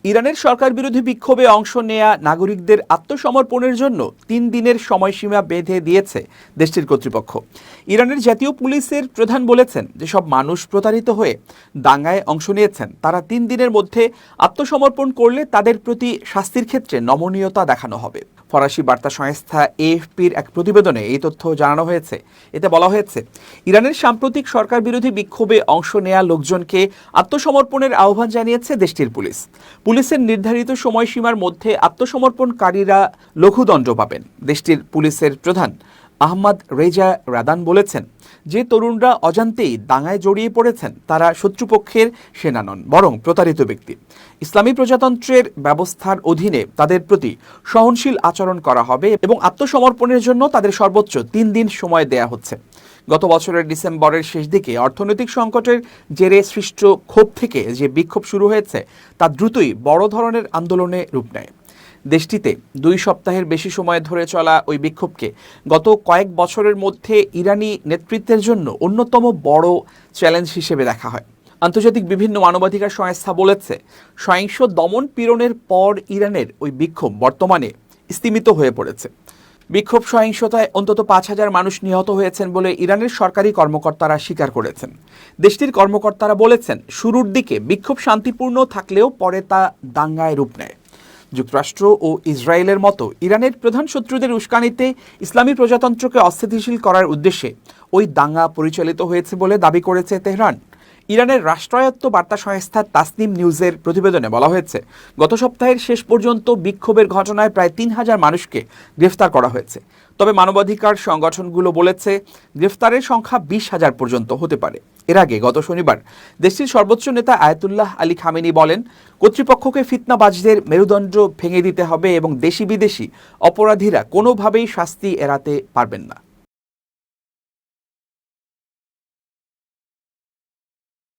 ইরানের সরকার বিরোধী বিক্ষোভে অংশ নেয়া নাগরিকদের আত্মসমর্পণের জন্য ৩ দিনের সময়সীমা বেঁধে দিয়েছে দেশটির কর্তৃপক্ষ। ইরানের জাতীয় পুলিশের প্রধান বলেছেন, যেসব মানুষ প্রতারিত হয়ে দাঙ্গায় অংশ নিয়েছেন তারা ৩ দিনের মধ্যে আত্মসমর্পণ করলে তাদের প্রতি শাস্তির ক্ষেত্রে নমনীয়তা দেখানো হবে। ফরাসি বার্তা সংস্থা এএফপির এক প্রতিবেদনে এই তথ্য জানানো হয়েছে। এতে বলা হয়েছে, ইরানের সাম্প্রতিক সরকার বিরোধী বিক্ষোভে অংশ নেয়া লোকজনকে আত্মসমর্পণের আহ্বান জানিয়েছে দেশটির পুলিশ। পুলিশের নির্ধারিত সময়সীমার মধ্যে আত্মসমর্পণকারীরা লঘুদণ্ড পাবেন। দেশটির পুলিশের প্রধান আহমদ রেজা রাদান বলেছেন, যে তরুণরা অজান্তেই দাঙ্গায় জড়িয়ে পড়েছেন তারা শত্রুপক্ষের সেনা নন, বরং প্রতারিত ব্যক্তি। ইসলামী প্রজাতন্ত্রের ব্যবস্থার অধীনে তাদের প্রতি সহনশীল আচরণ করা হবে এবং আত্মসমর্পণের জন্য তাদের সর্বোচ্চ 3 দিন সময় দেয়া হচ্ছে। গত বছরের ডিসেম্বরের শেষ দিকে অর্থনৈতিক সংকটের জেরে সৃষ্ট ক্ষোভ থেকে যে বিক্ষোভ শুরু হয়েছে তা দ্রুতই বড় ধরনের আন্দোলনে রূপ নেয়। দেশটিতে 2 সপ্তাহের বেশি সময় ধরে চলা ওই বিক্ষোভকে গত কয়েক বছরের মধ্যে ইরানি নেতৃত্বের জন্য অন্যতম বড় চ্যালেঞ্জ হিসেবে দেখা হয়। আন্তর্জাতিক বিভিন্ন মানবাধিকার সংস্থা বলেছে, সহিংস দমন পীড়নের পর ইরানের ওই বিক্ষোভ বর্তমানে স্তিমিত হয়ে পড়েছে। বিক্ষোভ সহিংসতায় অন্তত 5,000 মানুষ নিহত হয়েছেন বলে ইরানের সরকারি কর্মকর্তারা স্বীকার করেছেন। দেশটির কর্মকর্তারা বলেছেন, শুরুর দিকে বিক্ষোভ শান্তিপূর্ণ থাকলেও পরে তা দাঙ্গায় রূপ নেয়। যুক্তরাষ্ট্র ও ইসরায়েলের মতো ইরানের প্রধান শত্রুদের উস্কানিতে ইসলামী প্রজাতন্ত্রকে অস্থিতিশীল করার উদ্দেশ্যে ওই দাঙ্গা পরিচালিত হয়েছে বলে দাবি করেছে তেহরান। ইরানের রাষ্ট্রায়ত্ত বার্তা সংস্থা তাসনিম নিউজের প্রতিবেদনে বলা হয়েছে, গত সপ্তাহের শেষ পর্যন্ত বিক্ষোভের ঘটনায় প্রায় 3,000 মানুষকে গ্রেফতার করা হয়েছে। তবে মানবাধিকার সংগঠনগুলো বলেছে, গ্রেফতারের সংখ্যা 20,000 পর্যন্ত হতে পারে। এর আগে গত শনিবার দেশটির সর্বোচ্চ নেতা আয়াতুল্লাহ আলী খামেনি বলেন, কর্তৃপক্ষকে ফিতনাবাজদের মেরুদণ্ড ভেঙে দিতে হবে এবং দেশি বিদেশি অপরাধীরা কোনোভাবেই শাস্তি এড়াতে পারবেন না।